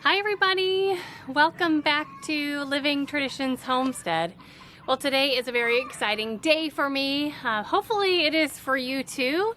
Hi everybody! Welcome back to Living Traditions Homestead. Well, today is a very exciting day for me. Hopefully it is for you too.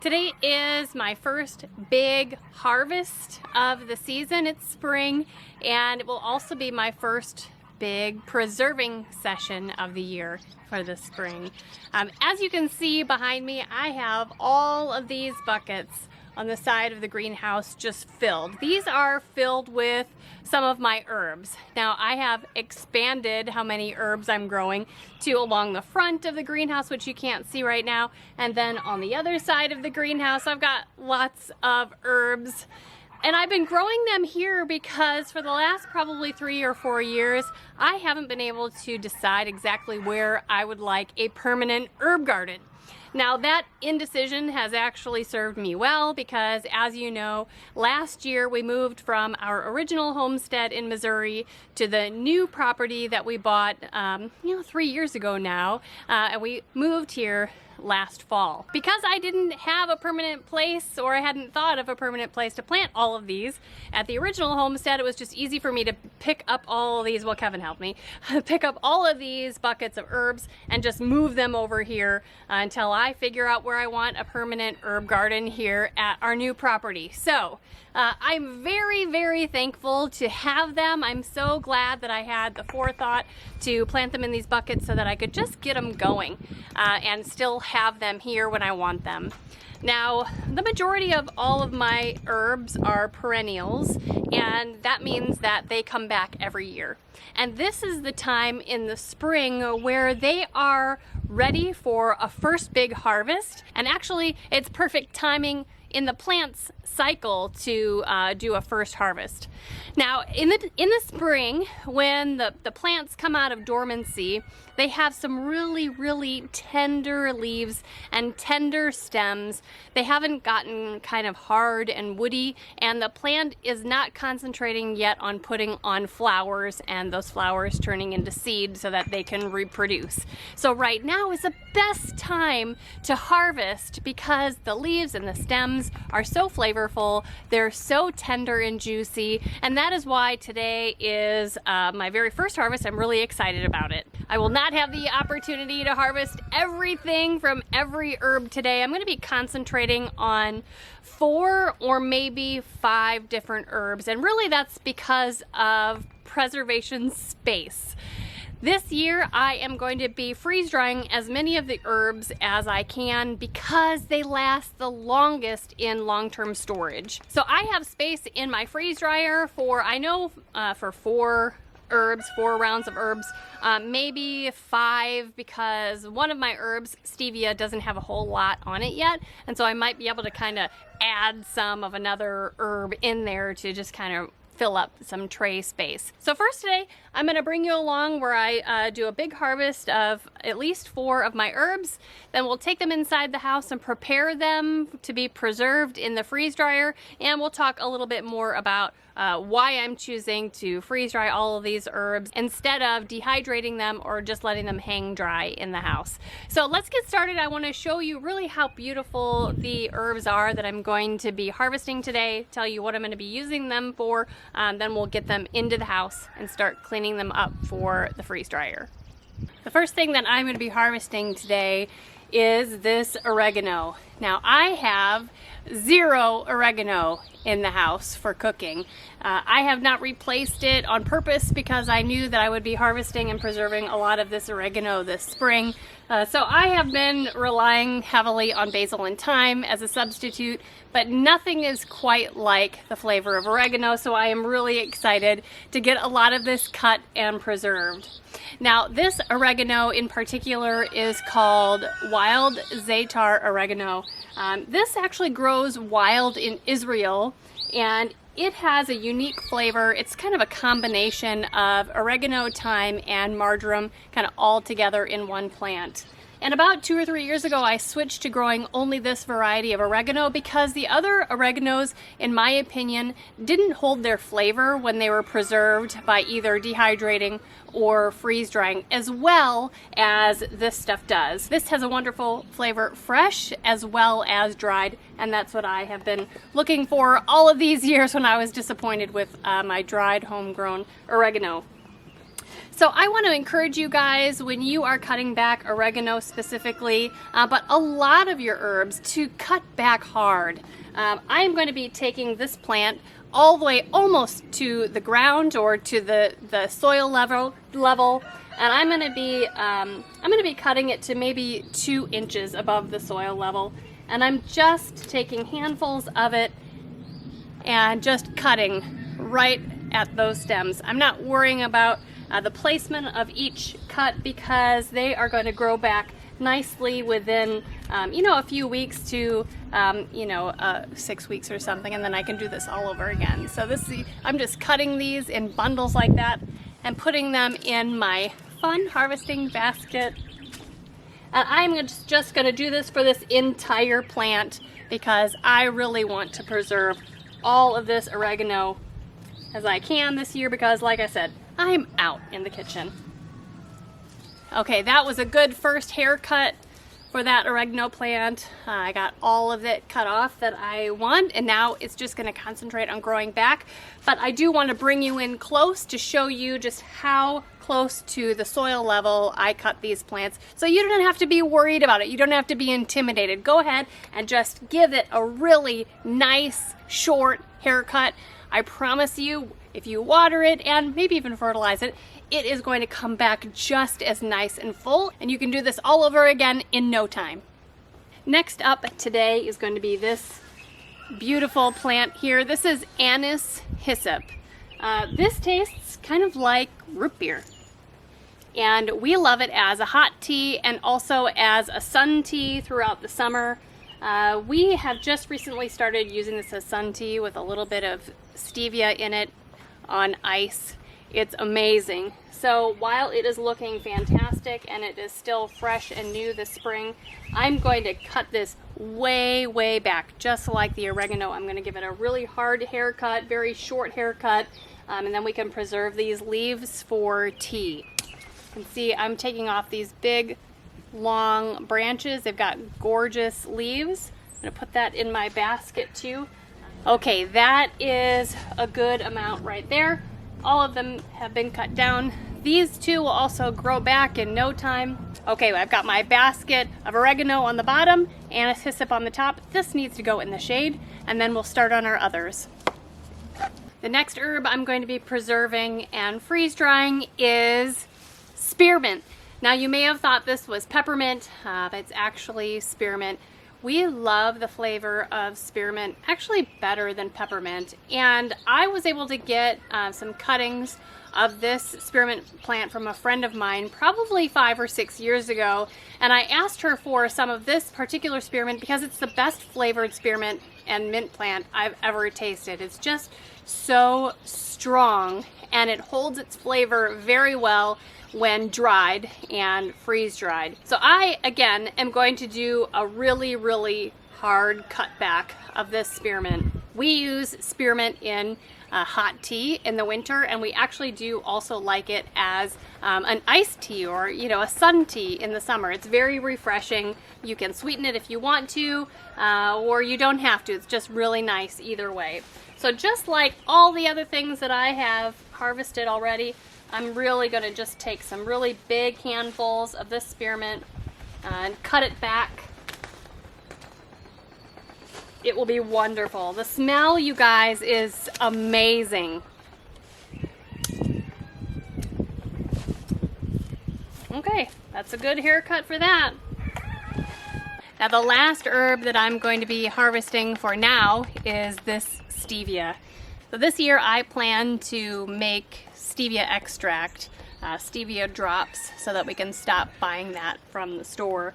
Today is my first big harvest of the season. It's spring, and it will also be my first big preserving session of the year for the spring. As you can see behind me, I have all of these buckets on the side of the greenhouse just filled. These are filled with some of my herbs. Now I have expanded how many herbs I'm growing to along the front of the greenhouse, which you can't see right now, and then on the other side of the greenhouse I've got lots of herbs. And I've been growing them here because for the last probably 3 or 4 years, I haven't been able to decide exactly where I would like a permanent herb garden. Now that indecision has actually served me well because, as you know, last year we moved from our original homestead in Missouri to the new property that we bought 3 years ago now, and we moved here last fall. Because I didn't have a permanent place, or I hadn't thought of a permanent place to plant all of these at the original homestead, it was just easy for me to pick up all of these, well, Kevin helped me, pick up all of these buckets of herbs and just move them over here until I figure out where I want a permanent herb garden here at our new property. So I'm very, very thankful to have them. I'm so glad that I had the forethought to plant them in these buckets so that I could just get them going and still have them here when I want them. Now, the majority of all of my herbs are perennials, and that means that they come back every year. And this is the time in the spring where they are ready for a first big harvest. And actually, it's perfect timing in the plant's cycle to do a first harvest. Now, in the spring, when the plants come out of dormancy, they have some really, really tender leaves and tender stems. They haven't gotten kind of hard and woody, and the plant is not concentrating yet on putting on flowers and those flowers turning into seed so that they can reproduce. So right now is the best time to harvest because the leaves and the stems are so flavorful, they're so tender and juicy, and that is why today is my very first harvest. I'm really excited about it. I will not have the opportunity to harvest everything from every herb today. I'm going to be concentrating on 4 or maybe 5 different herbs, and really that's because of preservation space. This year I am going to be freeze drying as many of the herbs as I can because they last the longest in long-term storage. So I have space in my freeze dryer for, for 4 herbs, 4 rounds of herbs, maybe 5, because one of my herbs, stevia, doesn't have a whole lot on it yet, and so I might be able to kind of add some of another herb in there to just kind of fill up some tray space. So first today, I'm going to bring you along where I do a big harvest of at least 4 of my herbs. Then we'll take them inside the house and prepare them to be preserved in the freeze dryer. And we'll talk a little bit more about why I'm choosing to freeze dry all of these herbs instead of dehydrating them or just letting them hang dry in the house. So let's get started. I want to show you really how beautiful the herbs are that I'm going to be harvesting today, tell you what I'm going to be using them for, then we'll get them into the house and start cleaning them up for the freeze dryer. The first thing that I'm going to be harvesting today is this oregano. Now I have 0 oregano in the house for cooking. I have not replaced it on purpose because I knew that I would be harvesting and preserving a lot of this oregano this spring. So I have been relying heavily on basil and thyme as a substitute, but nothing is quite like the flavor of oregano, so I am really excited to get a lot of this cut and preserved. Now this oregano in particular is called wild za'atar oregano. This actually grows wild in Israel, and it has a unique flavor. It's kind of a combination of oregano, thyme, and marjoram kind of all together in one plant. And about 2 or 3 years ago, I switched to growing only this variety of oregano because the other oreganos, in my opinion, didn't hold their flavor when they were preserved by either dehydrating or freeze drying as well as this stuff does. This has a wonderful flavor fresh as well as dried, and that's what I have been looking for all of these years when I was disappointed with my dried homegrown oregano. So I want to encourage you guys, when you are cutting back oregano specifically, but a lot of your herbs, to cut back hard. I am going to be taking this plant all the way almost to the ground or to the soil level, and I'm going to be cutting it to maybe 2 inches above the soil level, and I'm just taking handfuls of it and just cutting right at those stems. I'm not worrying about the placement of each cut because they are going to grow back nicely within a few weeks to 6 weeks or something, and then I can do this all over again. So I'm just cutting these in bundles like that and putting them in my fun harvesting basket. And I'm just going to do this for this entire plant because I really want to preserve all of this oregano as I can this year because, like I said, I'm out in the kitchen. Okay, that was a good first haircut for that oregano plant. I got all of it cut off that I want, and now it's just going to concentrate on growing back. But I do want to bring you in close to show you just how close to the soil level I cut these plants. So you don't have to be worried about it. You don't have to be intimidated. Go ahead and just give it a really nice, short haircut. I promise you, if you water it and maybe even fertilize it, it is going to come back just as nice and full, and you can do this all over again in no time. Next up today is going to be this beautiful plant here. This is anise hyssop. This tastes kind of like root beer, and we love it as a hot tea and also as a sun tea throughout the summer. We have just recently started using this as sun tea with a little bit of stevia in it on ice. It's amazing. So while it is looking fantastic and it is still fresh and new this spring, I'm going to cut this way back, just like the oregano. I'm going to give it a really hard haircut, very short haircut, and then we can preserve these leaves for tea. You can see I'm taking off these big long branches. They've got gorgeous leaves. I'm going to put that in my basket too. Okay, that is a good amount right there. All of them have been cut down. These two will also grow back in no time. Okay, I've got my basket of oregano on the bottom, anise hyssop on the top. This needs to go in the shade, and then we'll start on our others. The next herb I'm going to be preserving and freeze drying is spearmint. Now, you may have thought this was peppermint, but it's actually spearmint. We love the flavor of spearmint, actually better than peppermint. And I was able to get some cuttings of this spearmint plant from a friend of mine probably 5 or 6 years ago. And I asked her for some of this particular spearmint because it's the best flavored spearmint and mint plant I've ever tasted. It's just so strong and it holds its flavor very well when dried and freeze dried. So I, again, am going to do a really hard cut back of this spearmint. We use spearmint in hot tea in the winter, and we actually do also like it as an iced tea or a sun tea in the summer. It's very refreshing. You can sweeten it if you want to, or you don't have to. It's just really nice either way. So just like all the other things that I have harvested already, I'm really going to just take some really big handfuls of this spearmint and cut it back. It will be wonderful. The smell, you guys, is amazing. Okay, that's a good haircut for that. Now, the last herb that I'm going to be harvesting for now is this stevia. So this year I plan to make stevia extract, stevia drops, so that we can stop buying that from the store.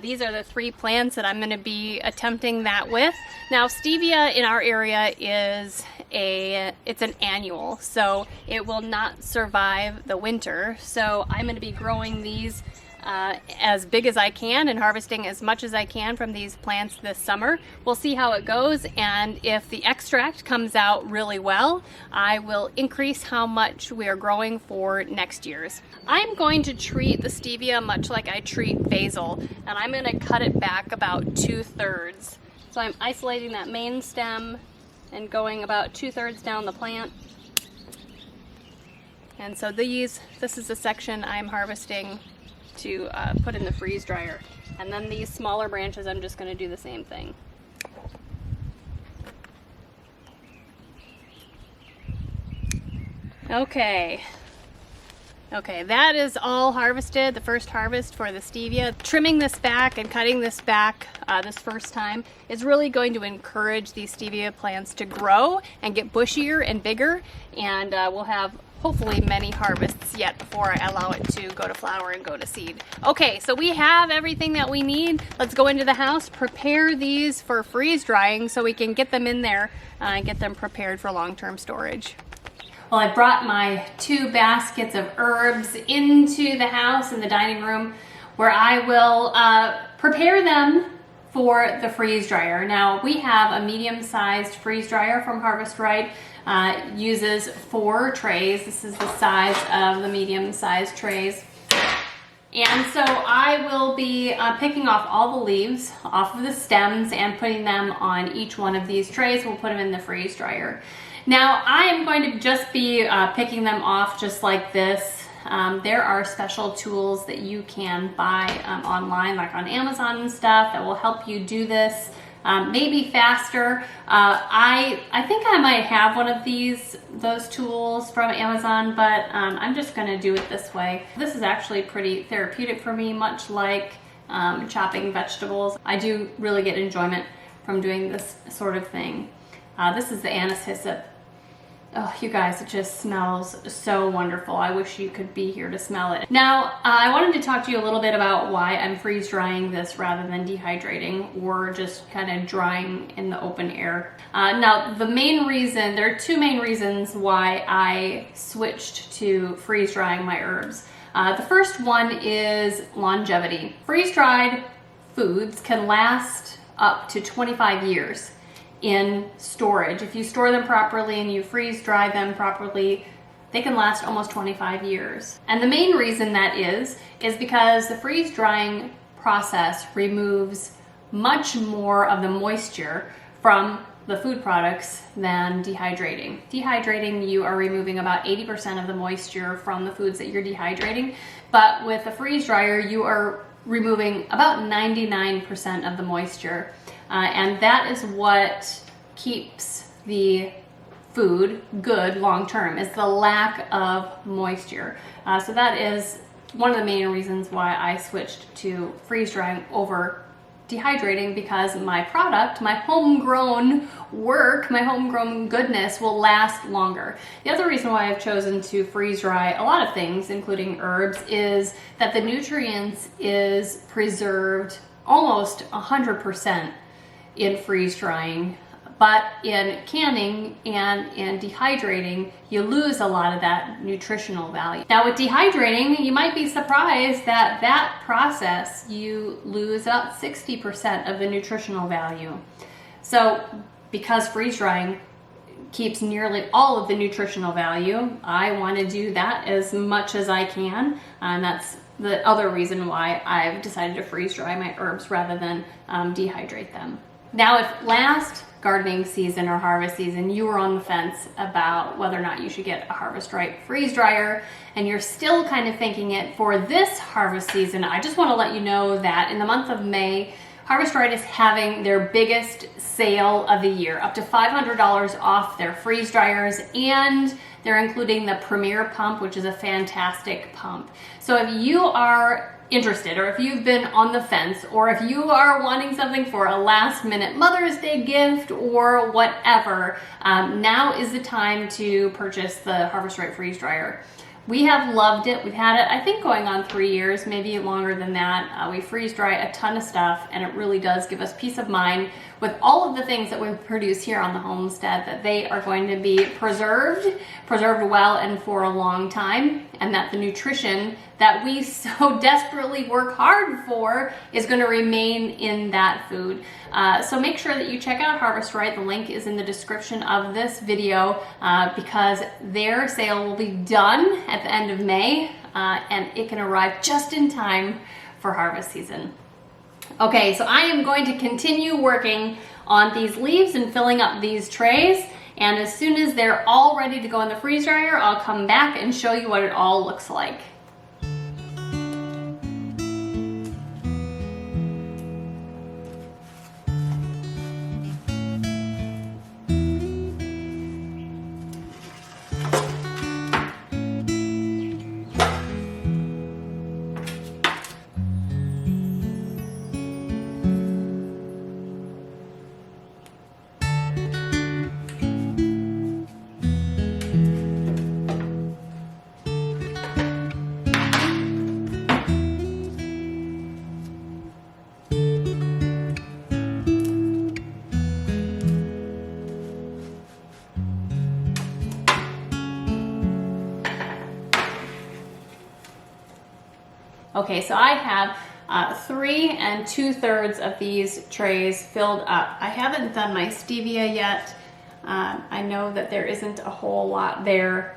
These are the 3 plants that I'm going to be attempting that with. Now, stevia in our area is it's an annual, so it will not survive the winter. So I'm going to be growing these as big as I can and harvesting as much as I can from these plants this summer. We'll see how it goes, and if the extract comes out really well, I will increase how much we are growing for next year's. I'm going to treat the stevia much like I treat basil, and I'm going to cut it back about 2/3. So I'm isolating that main stem and going about 2/3 down the plant. And so this is the section I'm harvesting to put in the freeze dryer. And then these smaller branches, I'm just going to do the same thing. Okay, that is all harvested, the first harvest for the stevia. Trimming this back and cutting this back this first time is really going to encourage these stevia plants to grow and get bushier and bigger, and we'll have hopefully many harvests yet before I allow it to go to flower and go to seed. Okay, so we have everything that we need. Let's go into the house, prepare these for freeze drying so we can get them in there and get them prepared for long-term storage. Well, I brought my 2 baskets of herbs into the house in the dining room where I will prepare them for the freeze dryer. Now, we have a medium-sized freeze dryer from Harvest Right. Uses 4 trays. This is the size of the medium-sized trays. And so I will be picking off all the leaves off of the stems and putting them on each one of these trays. We'll put them in the freeze dryer. Now, I am going to just be picking them off just like this. There are special tools that you can buy online, like on Amazon and stuff, that will help you do this maybe faster. I think I might have one of those tools from Amazon, but I'm just going to do it this way. This is actually pretty therapeutic for me, much like chopping vegetables. I do really get enjoyment from doing this sort of thing. This is the anise hyssop. Oh, you guys, it just smells so wonderful. I wish you could be here to smell it. Now, I wanted to talk to you a little bit about why I'm freeze drying this rather than dehydrating or just kind of drying in the open air. Now, there are 2 main reasons why I switched to freeze drying my herbs. The first one is longevity. Freeze dried foods can last up to 25 years in storage. If you store them properly and you freeze dry them properly, they can last almost 25 years. And the main reason that is because the freeze drying process removes much more of the moisture from the food products than dehydrating. Dehydrating, you are removing about 80% of the moisture from the foods that you're dehydrating, but with a freeze dryer, you are removing about 99% of the moisture. And that is what keeps the food good long-term, is the lack of moisture. So that is one of the main reasons why I switched to freeze drying over dehydrating, because my product, my homegrown work, my homegrown goodness will last longer. The other reason why I've chosen to freeze dry a lot of things, including herbs, is that the nutrients is preserved almost 100% in freeze drying, but in canning and in dehydrating, you lose a lot of that nutritional value. Now with dehydrating, you might be surprised that that process, you lose about 60% of the nutritional value. So because freeze drying keeps nearly all of the nutritional value, I want to do that as much as I can, and that's the other reason why I've decided to freeze dry my herbs rather than dehydrate them. Now, if last gardening season or harvest season you were on the fence about whether or not you should get a Harvest Right freeze dryer, and you're still kind of thinking it for this harvest season, I just want to let you know that in the month of May, Harvest Right is having their biggest sale of the year, up to $500 off their freeze dryers, and they're including the Premier pump, which is a fantastic pump. So if you are interested, or if you've been on the fence, or if you are wanting something for a last minute Mother's Day gift or whatever, now is the time to purchase the Harvest Right freeze dryer. We have loved it. We've had it, I think, going on 3 years, maybe longer than that. We freeze dry a ton of stuff, and it really does give us peace of mind with all of the things that we produce here on the homestead, that they are going to be preserved well and for a long time, and that the nutrition that we so desperately work hard for is going to remain in that food. So make sure that you check out Harvest Right. The link is in the description of this video because their sale will be done at the end of May and it can arrive just in time for harvest season. Okay, so I am going to continue working on these leaves and filling up these trays, and as soon as they're all ready to go in the freeze dryer, I'll come back and show you what it all looks like. Okay, so I have 3 2/3 of these trays filled up. I haven't done my stevia yet. I know that there isn't a whole lot there.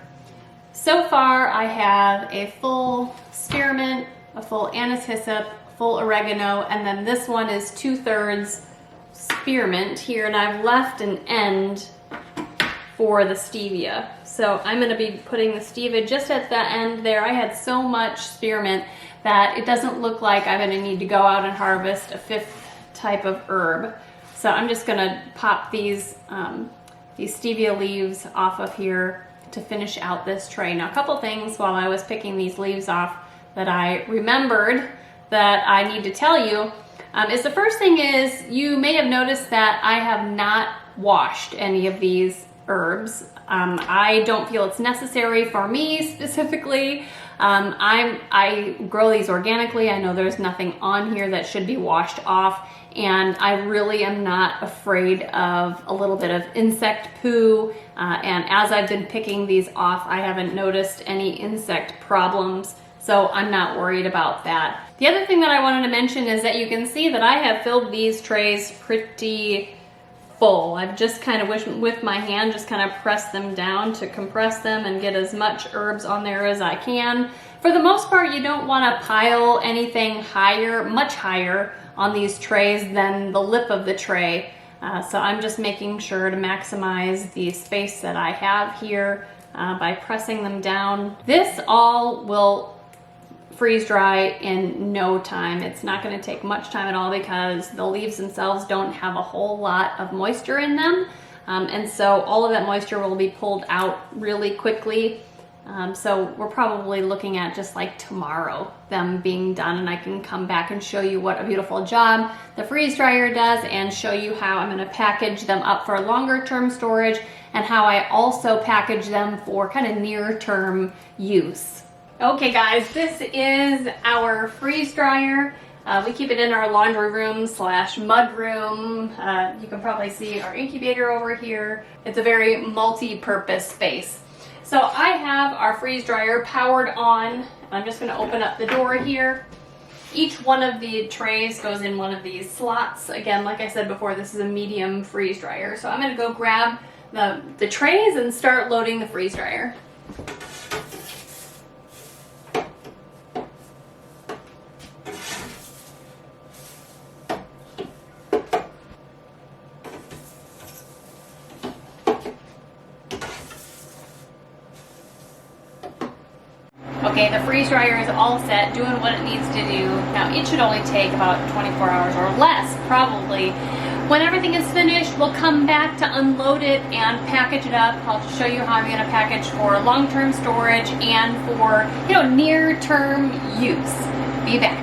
So far, I have a full spearmint, a full anise hyssop, full oregano, and then this one is 2/3 spearmint here, and I've left an end for the stevia. So I'm gonna be putting the stevia just at the end there. I had so much spearmint that it doesn't look like I'm gonna need to go out and harvest a 5th type of herb. So I'm just gonna pop these stevia leaves off of here to finish out this tray. Now, a couple things while I was picking these leaves off that I remembered that I need to tell you is the first thing is you may have noticed that I have not washed any of these herbs. I don't feel it's necessary for me specifically. I grow these organically. I know there's nothing on here that should be washed off, and I really am not afraid of a little bit of insect poo. And as I've been picking these off, I haven't noticed any insect problems, so I'm not worried about that. The other thing that I wanted to mention is that you can see that I have filled these trays pretty full. I've just kind of with my hand just kind of pressed them down to compress them and get as much herbs on there as I can. For the most part, you don't want to pile anything higher, much higher on these trays than the lip of the tray. So I'm just making sure to maximize the space that I have here by pressing them down. This all will freeze dry in no time. It's not going to take much time at all because the leaves themselves don't have a whole lot of moisture in them, and so all of that moisture will be pulled out really quickly. So we're probably looking at just like tomorrow them being done, and I can come back and show you what a beautiful job the freeze dryer does and show you how I'm going to package them up for longer term storage and how I also package them for kind of near term use. Okay guys, this is our freeze dryer. We keep it in our laundry room / mud room. You can probably see our incubator over here. It's a very multi-purpose space. So I have our freeze dryer powered on. I'm just going to open up the door here. Each one of the trays goes in one of these slots. Again, like I said before, this is a medium freeze dryer. So I'm going to go grab the trays and start loading the freeze dryer. Okay, the freeze dryer is all set, doing what it needs to do. Now, it should only take about 24 hours or less, probably. When everything is finished, we'll come back to unload it and package it up. I'll show you how I'm going to package for long-term storage and for, near-term use. Be back.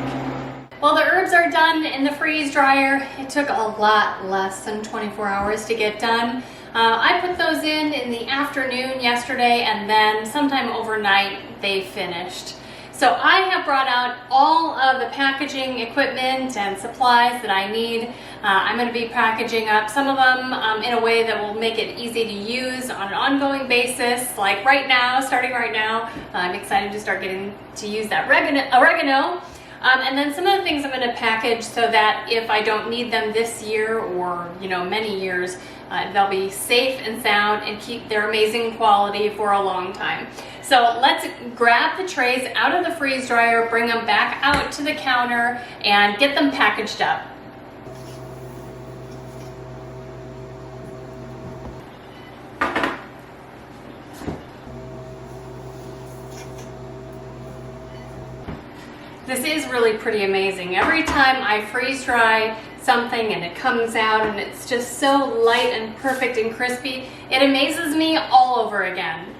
Well, the herbs are done in the freeze dryer. It took a lot less than 24 hours to get done. I put those in the afternoon yesterday, and then sometime overnight they finished. So I have brought out all of the packaging equipment and supplies that I need. I'm going to be packaging up some of them in a way that will make it easy to use on an ongoing basis. Like right now, starting right now, I'm excited to start getting to use that oregano. And then some of the things I'm going to package so that if I don't need them this year or many years, they'll be safe and sound and keep their amazing quality for a long time. So let's grab the trays out of the freeze dryer, bring them back out to the counter, and get them packaged up. This is really pretty amazing. Every time I freeze dry something and it comes out and it's just so light and perfect and crispy, it amazes me all over again.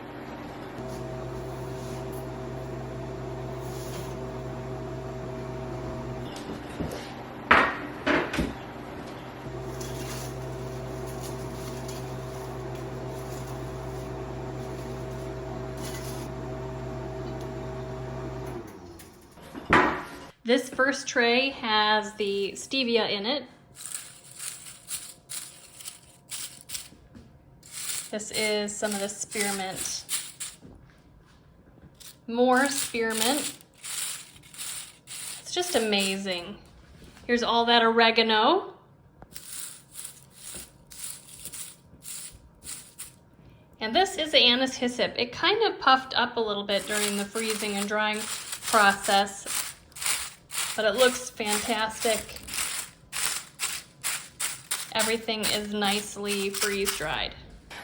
This first tray has the stevia in it. This is some of the spearmint. More spearmint. It's just amazing. Here's all that oregano. And this is the anise hyssop. It kind of puffed up a little bit during the freezing and drying process, but it looks fantastic. Everything is nicely freeze-dried.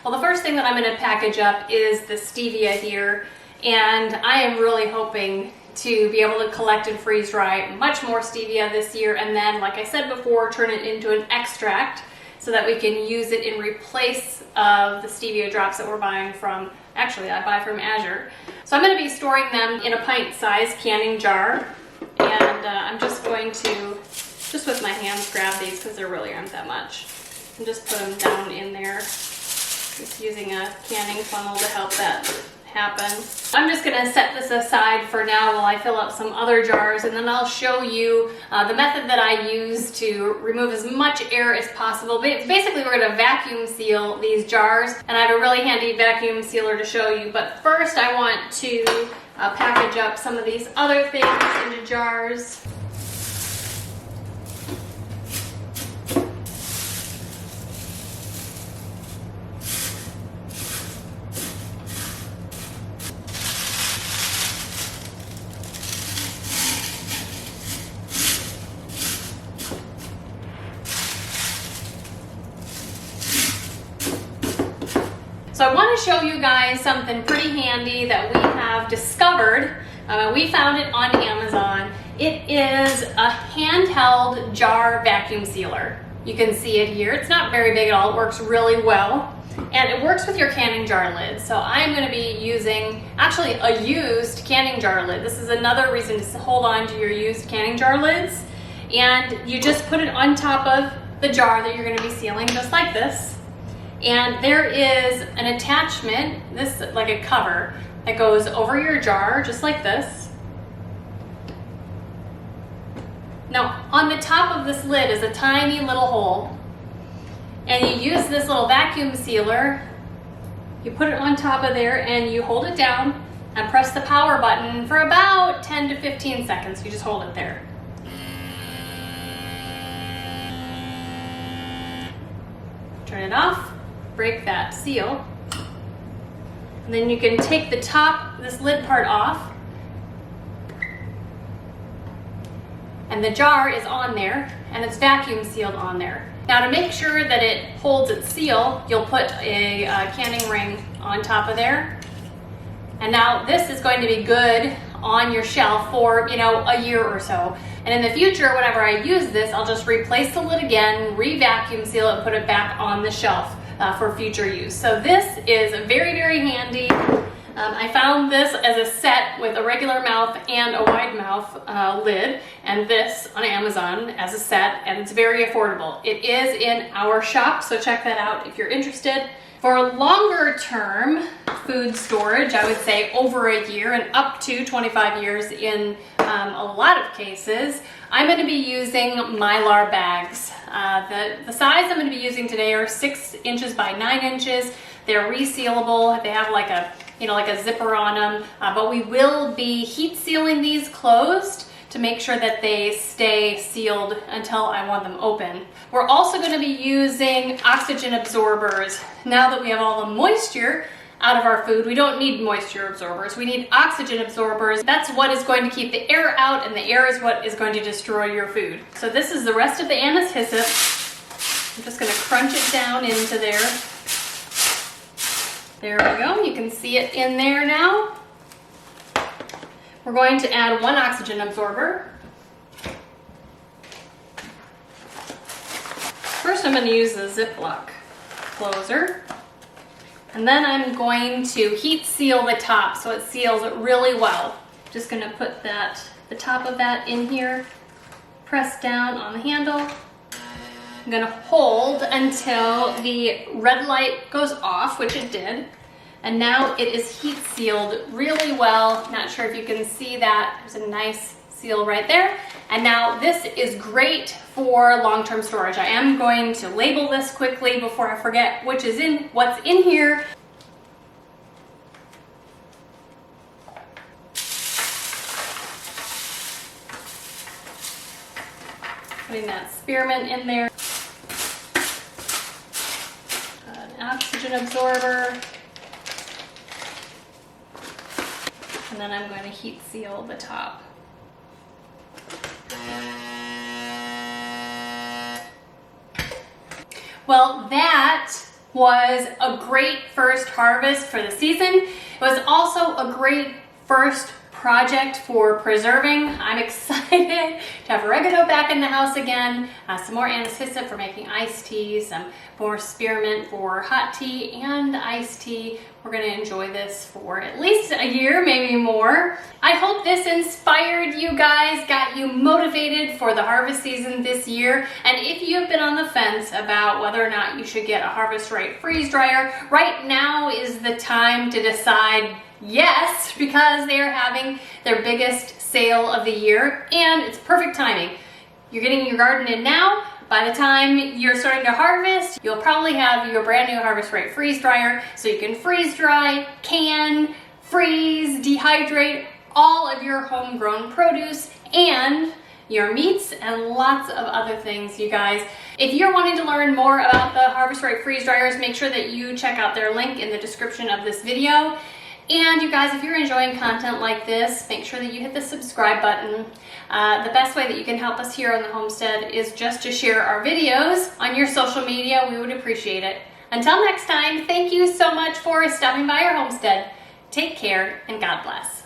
Well, the first thing that I'm going to package up is the stevia here, and I am really hoping to be able to collect and freeze-dry much more stevia this year, and then, like I said before, turn it into an extract so that we can use it in replace of the stevia drops that we're buying from, actually I buy from Azure. So I'm going to be storing them in a pint-sized canning jar. And I'm just going to, just with my hands, grab these because there really aren't that much. And just put them down in there. Just using a canning funnel to help that happen. I'm just going to set this aside for now while I fill up some other jars, and then I'll show you the method that I use to remove as much air as possible. Basically, we're going to vacuum seal these jars, and I have a really handy vacuum sealer to show you. But first, I want to package up some of these other things into jars. So I want to show you guys something pretty handy that we have discovered. We found it on Amazon. It is a handheld jar vacuum sealer. You can see it here. It's not very big at all. It works really well. And it works with your canning jar lid. So I'm going to be using actually a used canning jar lid. This is another reason to hold on to your used canning jar lids. And you just put it on top of the jar that you're going to be sealing, just like this. And there is an attachment, this like a cover, that goes over your jar, just like this. Now, on the top of this lid is a tiny little hole. And you use this little vacuum sealer, you put it on top of there, and you hold it down and press the power button for about 10 to 15 seconds. You just hold it there. Turn it off. Break that seal, and then you can take the top, this lid part off, and the jar is on there and it's vacuum sealed on there. Now, to make sure that it holds its seal, you'll put a canning ring on top of there, and now this is going to be good on your shelf for a year or so. And in the future, whenever I use this, I'll just replace the lid again, re-vacuum seal it, and put it back on the shelf for future use. So this is very, very handy. I found this as a set with a regular mouth and a wide mouth lid, and this on Amazon as a set, and it's very affordable. It is in our shop, so check that out if you're interested. For longer term food storage, I would say over a year and up to 25 years in a lot of cases, I'm going to be using Mylar bags. The size I'm going to be using today are 6 inches by 9 inches. They're resealable. They have like a, like a zipper on them, but we will be heat sealing these closed to make sure that they stay sealed until I want them open. We're also going to be using oxygen absorbers. Now that we have all the moisture out of our food, we don't need moisture absorbers. We need oxygen absorbers. That's what is going to keep the air out, and the air is what is going to destroy your food. So this is the rest of the anise hyssop. I'm just going to crunch it down into there. There we go. You can see it in there now. We're going to add 1 oxygen absorber. First, I'm going to use the Ziploc closer. And then I'm going to heat seal the top so it seals it really well. Just going to put the top of that in here, press down on the handle. I'm going to hold until the red light goes off, which it did. And now it is heat sealed really well. Not sure if you can see that. There's a nice seal right there. And now this is great for long-term storage. I am going to label this quickly before I forget what's in here. Putting that spearmint in there. An oxygen absorber. And then I'm going to heat seal the top. Well, that was a great first harvest for the season. It was also a great first project for preserving. I'm excited to have oregano back in the house again, some more anise hyssop for making iced tea, some more spearmint for hot tea and iced tea. We're going to enjoy this for at least a year, maybe more. I hope this inspired you guys, got you motivated for the harvest season this year. And if you've been on the fence about whether or not you should get a Harvest Right freeze dryer, right now is the time to decide yes, because they are having their biggest sale of the year and it's perfect timing. You're getting your garden in now. By the time you're starting to harvest, you'll probably have your brand new Harvest Right freeze dryer, so you can freeze dry, can, freeze, dehydrate all of your homegrown produce and your meats and lots of other things, you guys. If you're wanting to learn more about the Harvest Right freeze dryers, make sure that you check out their link in the description of this video. And you guys, if you're enjoying content like this, make sure that you hit the subscribe button. The best way that you can help us here on the homestead is just to share our videos on your social media. We would appreciate it. Until next time, thank you so much for stopping by our homestead. Take care and God bless.